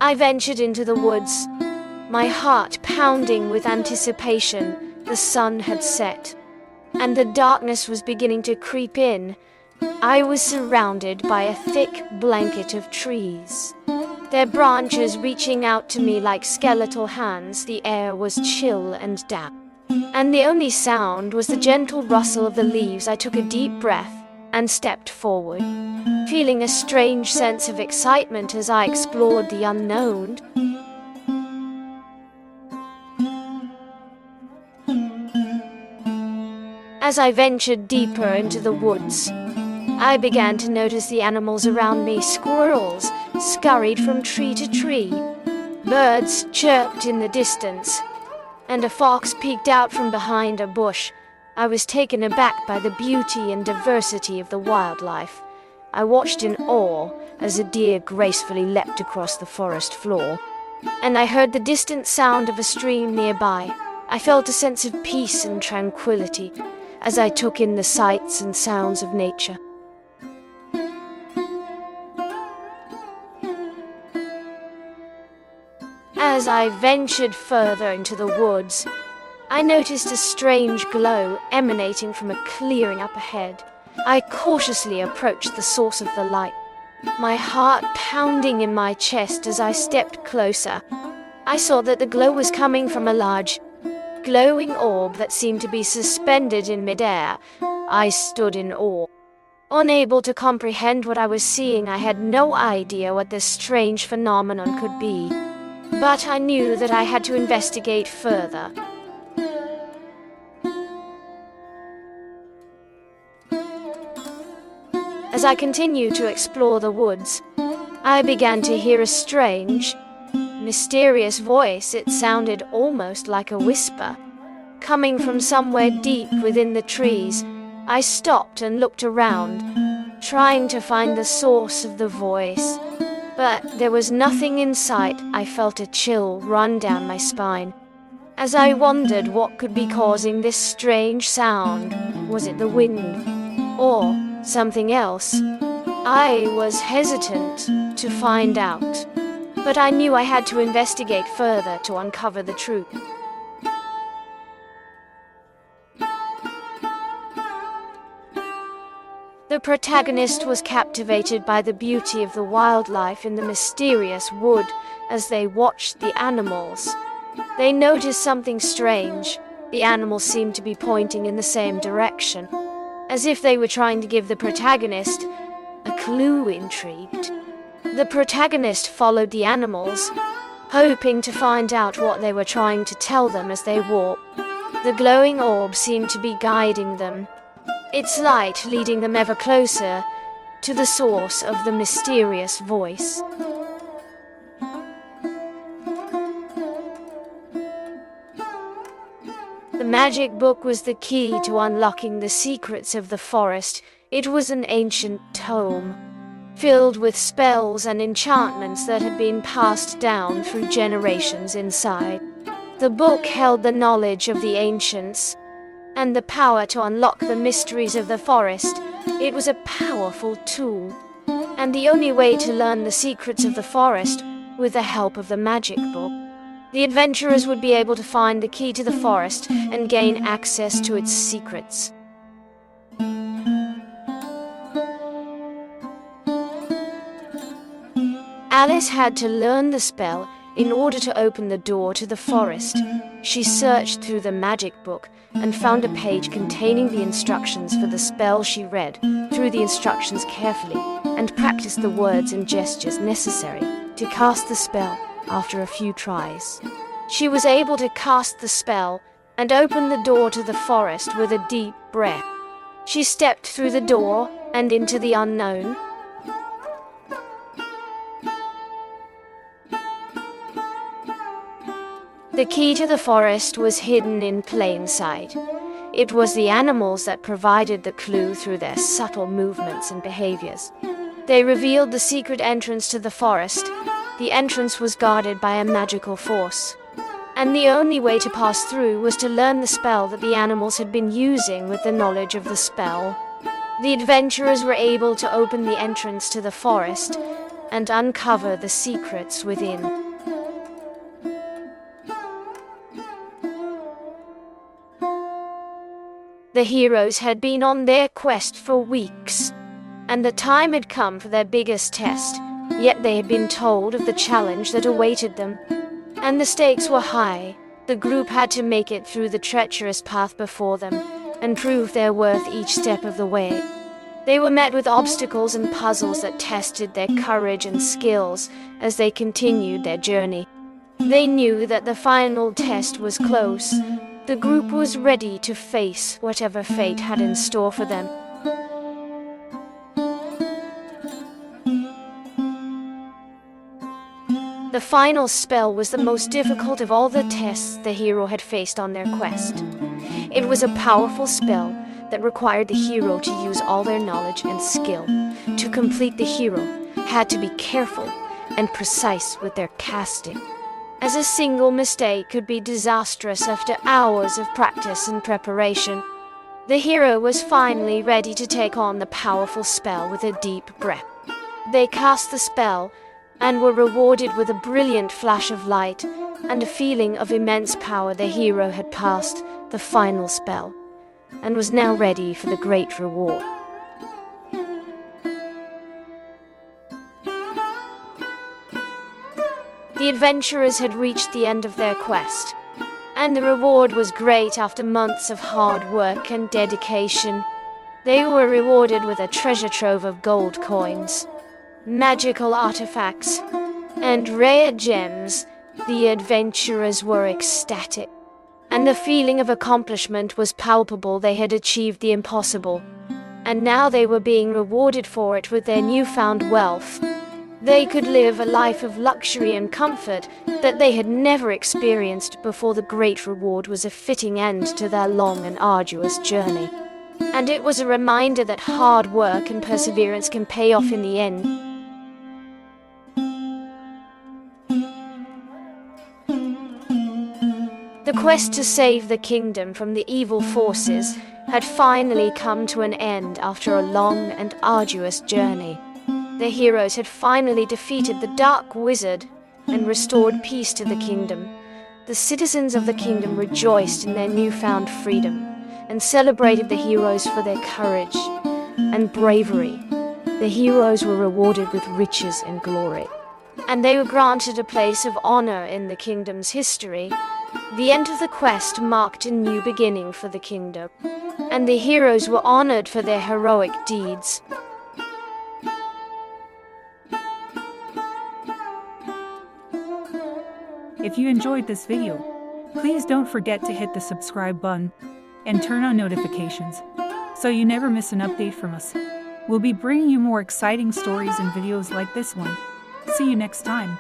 I ventured into the woods, my heart pounding with anticipation. The sun had set, and the darkness was beginning to creep in. I was surrounded by a thick blanket of trees, their branches reaching out to me like skeletal hands. The air was chill and damp, and the only sound was the gentle rustle of the leaves. I took a deep breath and stepped forward, feeling a strange sense of excitement as I explored the unknown. As I ventured deeper into the woods, I began to notice the animals around me. Squirrels scurried from tree to tree, birds chirped in the distance, and a fox peeked out from behind a bush. I was taken aback by the beauty and diversity of the wildlife. I watched in awe as a deer gracefully leapt across the forest floor, and I heard the distant sound of a stream nearby. I felt a sense of peace and tranquility as I took in the sights and sounds of nature. As I ventured further into the woods, I noticed a strange glow emanating from a clearing up ahead. I cautiously approached the source of the light, my heart pounding in my chest. As I stepped closer, I saw that the glow was coming from a large, glowing orb that seemed to be suspended in midair. I stood in awe, unable to comprehend what I was seeing. I had no idea what this strange phenomenon could be, but I knew that I had to investigate further. As I continued to explore the woods, I began to hear a strange, mysterious voice. It sounded almost like a whisper, coming from somewhere deep within the trees. I stopped and looked around, trying to find the source of the voice, but there was nothing in sight. I felt a chill run down my spine as I wondered what could be causing this strange sound. Was it the wind, or something else? I was hesitant to find out, but I knew I had to investigate further to uncover the truth. The protagonist was captivated by the beauty of the wildlife in the mysterious wood. As they watched the animals, they noticed something strange. The animals seemed to be pointing in the same direction, as if they were trying to give the protagonist a clue. Intrigued, the protagonist followed the animals, hoping to find out what they were trying to tell them. As they walked, the glowing orb seemed to be guiding them, its light leading them ever closer to the source of the mysterious voice. The magic book was the key to unlocking the secrets of the forest. It was an ancient tome, filled with spells and enchantments that had been passed down through generations. Inside the book held the knowledge of the ancients and the power to unlock the mysteries of the forest. It was a powerful tool, and the only way to learn the secrets of the forest with the help of the magic book. The adventurers would be able to find the key to the forest and gain access to its secrets. Alice had to learn the spell in order to open the door to the forest. She searched through the magic book and found a page containing the instructions for the spell. She read through the instructions carefully and practiced the words and gestures necessary to cast the spell. After a few tries, she was able to cast the spell and open the door to the forest with a deep breath. She stepped through the door and into the unknown. The key to the forest was hidden in plain sight. It was the animals that provided the clue through their subtle movements and behaviors. They revealed the secret entrance to the forest. The entrance was guarded by a magical force, and the only way to pass through was to learn the spell that the animals had been using. With the knowledge of the spell, the adventurers were able to open the entrance to the forest and uncover the secrets within. The heroes had been on their quest for weeks, and the time had come for their biggest test, yet they had been told of the challenge that awaited them. And the stakes were high. The group had to make it through the treacherous path before them, and prove their worth each step of the way. They were met with obstacles and puzzles that tested their courage and skills as they continued their journey. They knew that the final test was close. The group was ready to face whatever fate had in store for them. The final spell was the most difficult of all the tests the hero had faced on their quest. It was a powerful spell that required the hero to use all their knowledge and skill. To complete, the hero had to be careful and precise with their casting, as a single mistake could be disastrous after hours of practice and preparation. The hero was finally ready to take on the powerful spell with a deep breath. They cast the spell and were rewarded with a brilliant flash of light and a feeling of immense power. The hero had passed the final spell and was now ready for the great reward. The adventurers had reached the end of their quest, and the reward was great. After months of hard work and dedication, they were rewarded with a treasure trove of gold coins, magical artifacts, and rare gems. The adventurers were ecstatic, and the feeling of accomplishment was palpable. They had achieved the impossible, and now they were being rewarded for it with their newfound wealth. They could live a life of luxury and comfort that they had never experienced before. The great reward was a fitting end to their long and arduous journey, and it was a reminder that hard work and perseverance can pay off in the end. The quest to save the kingdom from the evil forces had finally come to an end after a long and arduous journey. The heroes had finally defeated the dark wizard and restored peace to the kingdom. The citizens of the kingdom rejoiced in their newfound freedom and celebrated the heroes for their courage and bravery. The heroes were rewarded with riches and glory, and they were granted a place of honor in the kingdom's history. The end of the quest marked a new beginning for the kingdom, and the heroes were honored for their heroic deeds. If you enjoyed this video, please don't forget to hit the subscribe button and turn on notifications so you never miss an update from us. We'll be bringing you more exciting stories and videos like this one. See you next time.